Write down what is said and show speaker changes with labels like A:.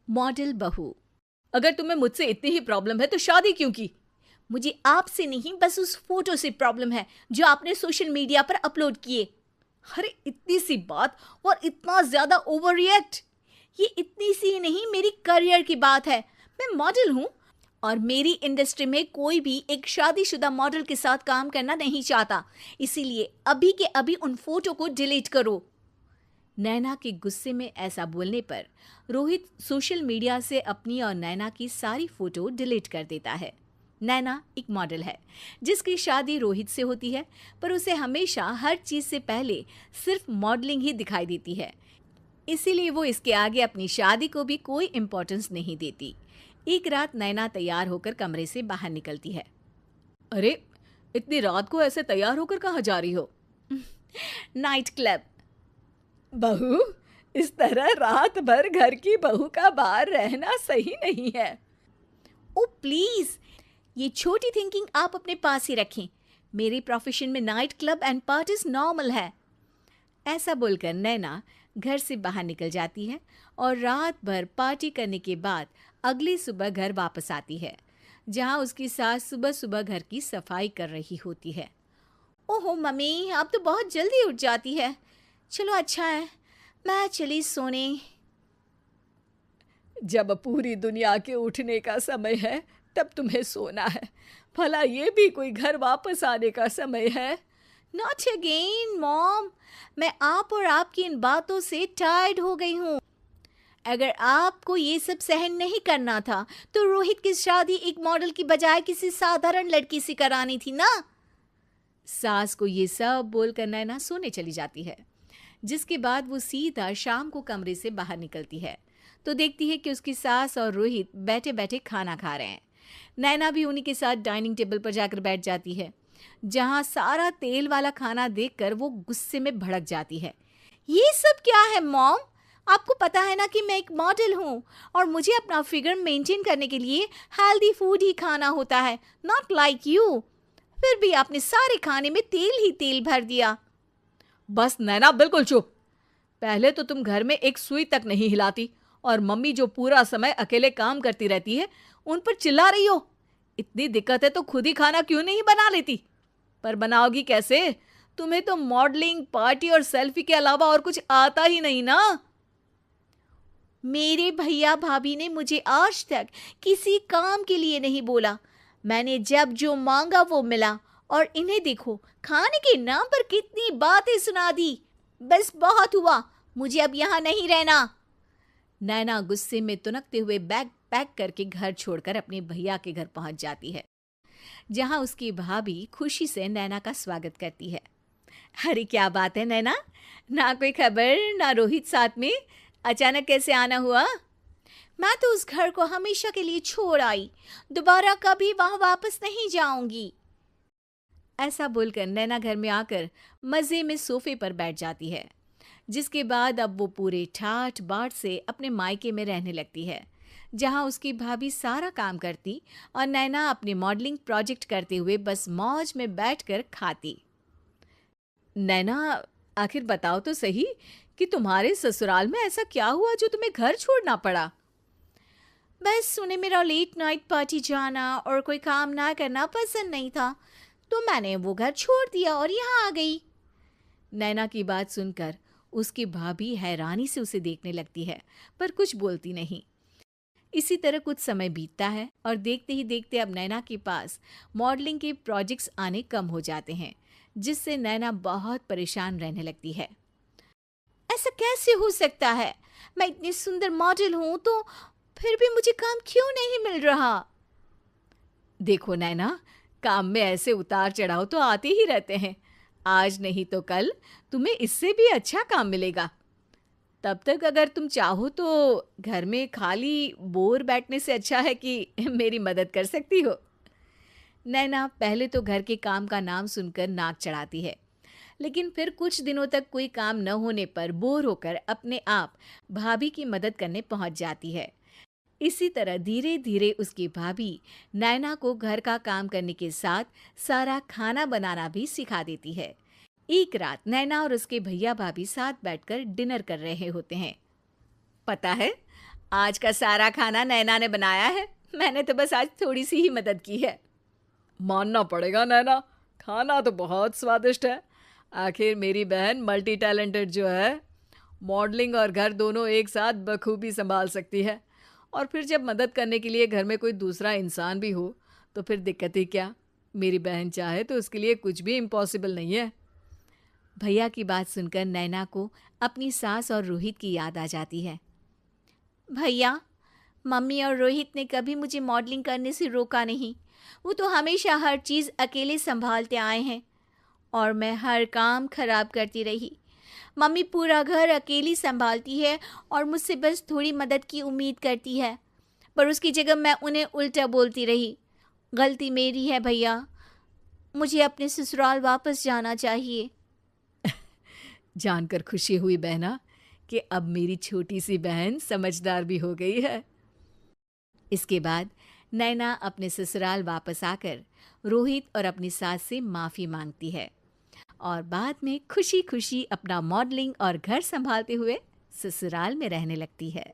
A: Model बहू। अगर तुम्हें मुझसे इतनी ही प्रॉब्लम है तो शादी क्यों की? मुझे आपसे नहीं, बस उस फोटो से प्रॉब्लम है जो आपने सोशल मीडिया पर अपलोड किए। अरे इतनी सी बात और इतना ज्यादा ओवर रिएक्ट। ये इतनी सी ही नहीं, मेरी करियर की बात है। मैं मॉडल हूँ और मेरी इंडस्ट्री में कोई भी एक शादीशुदा मॉडल के साथ काम करना नहीं चाहता। इसीलिए अभी के अभी उन फोटो को डिलीट करो। नैना के गुस्से में ऐसा बोलने पर रोहित सोशल मीडिया से अपनी और नैना की सारी फोटो डिलीट कर देता है। नैना एक मॉडल है जिसकी शादी रोहित से होती है, पर उसे हमेशा हर चीज से पहले सिर्फ मॉडलिंग ही दिखाई देती है। इसीलिए वो इसके आगे अपनी शादी को भी कोई इम्पोर्टेंस नहीं देती। एक रात नैना तैयार होकर कमरे से बाहर निकलती है। अरे इतनी रात को ऐसे तैयार होकर कहाँ जा रही हो? Night club. बहू, इस तरह रात भर घर की बहू का बाहर रहना सही नहीं है। ओ प्लीज, ये छोटी थिंकिंग आप अपने पास ही रखें। मेरे प्रोफेशन में night club and parties normal है। ऐसा बोलकर नैना घर से बाहर निकल जाती है और रात भर पार्टी करने के बाद अगली सुबह घर वापस आती है, जहां उसकी सास सुबह सुबह घर की सफाई कर रही होती है। ओहो मम्मी, आप तो बहुत जल्दी उठ जाती है। चलो अच्छा है, मैं चली सोने। जब पूरी दुनिया के उठने का समय है तब तुम्हें सोना है। भला ये भी कोई घर वापस आने का समय है? नॉट अगेन मॉम, मैं आप और आपकी इन बातों से टायर्ड हो गई हूँ। अगर आपको ये सब सहन नहीं करना था तो रोहित की शादी एक मॉडल की बजाय किसी साधारण लड़की से करानी थी ना। सास को ये सब बोलकर नैना सोने चली जाती है, जिसके बाद वो सीधा शाम को कमरे से बाहर निकलती है तो देखती है कि उसकी सास और रोहित बैठे बैठे खाना खा रहे हैं। नैना भी उन्हीं के साथ डाइनिंग टेबल पर जाकर बैठ जाती है, जहां सारा तेल वाला खाना देखकर वो गुस्से में भड़क जाती है। ये सब क्या है मॉम? आपको पता है ना कि मैं एक मॉडल हूँ और मुझे अपना फिगर मेंटेन करने के लिए हेल्दी फूड ही खाना होता है, नॉट लाइक यू। फिर भी आपने सारे खाने में तेल ही तेल भर दिया। बस नैना, बिल्कुल चुप। पहले तो तुम घर में एक सुई तक नहीं हिलाती और मम्मी जो पूरा समय अकेले काम करती रहती है उन पर चिल्ला रही हो। इतनी दिक्कत है तो खुद ही खाना क्यों नहीं बना लेती? पर बनाओगी कैसे? तुम्हें तो मॉडलिंग, पार्टी और सेल्फी के अलावा और कुछ आता ही नहीं ना। मेरे भैया भाभी ने मुझे आज तक किसी काम के लिए नहीं बोला। मैंने जब जो मांगा वो मिला और इन्हें देखो, खाने के नाम पर कितनी बातें सुना दी। बस बहुत हुआ, मुझे अब यहाँ नहीं रहना। नैना गुस्से में तुनकते हुए बैग पैक करके घर छोड़कर अपने भैया के घर पहुंच जाती है, जहां उसकी भाभी खुशी से नैना का स्वागत करती है। अरे क्या बात है नैना, ना कोई खबर ना रोहित साथ में, अचानक कैसे आना हुआ? मैं तो उस घर को हमेशा के लिए छोड़ आई, दोबारा कभी वहां वापस नहीं जाऊंगी। ऐसा बोलकर नैना घर में आकर मजे में सोफे पर बैठ जाती है, जिसके बाद अब वो पूरे ठाठ बाट से अपने मायके में रहने लगती है, जहां उसकी भाभी सारा काम करती और नैना अपने मॉडलिंग प्रोजेक्ट करते हुए बस मौज में बैठकर खाती। नैना, आखिर बताओ तो सही कि तुम्हारे ससुराल में ऐसा क्या हुआ जो तुम्हें घर छोड़ना पड़ा? बस उन्हें मेरा लेट नाइट पार्टी जाना और कोई काम ना करना पसंद नहीं था, तो मैंने वो घर छोड़ दिया और यहाँ आ गई। नैना की बात सुनकर उसकी भाभी हैरानी से उसे देखने लगती है, पर कुछ बोलती नहीं। इसी तरह कुछ समय बीतता है और देखते ही देखते अब नैना के पास मॉडलिंग के प्रोजेक्ट्स आने कम हो जाते हैं, जिससे नैना बहुत परेशान रहने लगती है। ऐसा कैसे हो सकता है? मैं इतनी सुंदर मॉडल हूं तो फिर भी मुझे काम क्यों नहीं मिल रहा? देखो नैना, काम में ऐसे उतार चढ़ाव तो आते ही रहते हैं। आज नहीं तो कल तुम्हें इससे भी अच्छा काम मिलेगा। तब तक अगर तुम चाहो तो घर में खाली बोर बैठने से अच्छा है कि मेरी मदद कर सकती हो। नैना पहले तो घर के काम का नाम सुनकर नाक चढ़ाती है, लेकिन फिर कुछ दिनों तक कोई काम न होने पर बोर होकर अपने आप भाभी की मदद करने पहुंच जाती है। इसी तरह धीरे धीरे उसकी भाभी नैना को घर का काम करने के साथ सारा खाना बनाना भी सिखा देती है। एक रात नैना और उसके भैया भाभी साथ बैठकर डिनर कर रहे होते हैं। पता है, आज का सारा खाना नैना ने बनाया है, मैंने तो बस आज थोड़ी सी ही मदद की है।
B: मानना पड़ेगा नैना, खाना तो बहुत स्वादिष्ट है। आखिर मेरी बहन मल्टी टैलेंटेड जो है, मॉडलिंग और घर दोनों एक साथ बखूबी संभाल सकती है। और फिर जब मदद करने के लिए घर में कोई दूसरा इंसान भी हो तो फिर दिक्कत ही क्या। मेरी बहन चाहे तो उसके लिए कुछ भी इम्पॉसिबल नहीं है।
A: भैया की बात सुनकर नैना को अपनी सास और रोहित की याद आ जाती है। भैया, मम्मी और रोहित ने कभी मुझे मॉडलिंग करने से रोका नहीं। वो तो हमेशा हर चीज़ अकेले संभालते आए हैं और मैं हर काम खराब करती रही। मम्मी पूरा घर अकेली संभालती है और मुझसे बस थोड़ी मदद की उम्मीद करती है, पर उसकी जगह मैं उन्हें उल्टा बोलती रही। गलती मेरी है भैया, मुझे अपने ससुराल वापस जाना चाहिए।
B: जानकर खुशी हुई बहना कि अब मेरी छोटी सी बहन समझदार भी हो गई है।
A: इसके बाद नैना अपने ससुराल वापस आकर रोहित और अपनी सास से माफ़ी मांगती है और बाद में खुशी खुशी अपना मॉडलिंग और घर संभालते हुए ससुराल में रहने लगती है।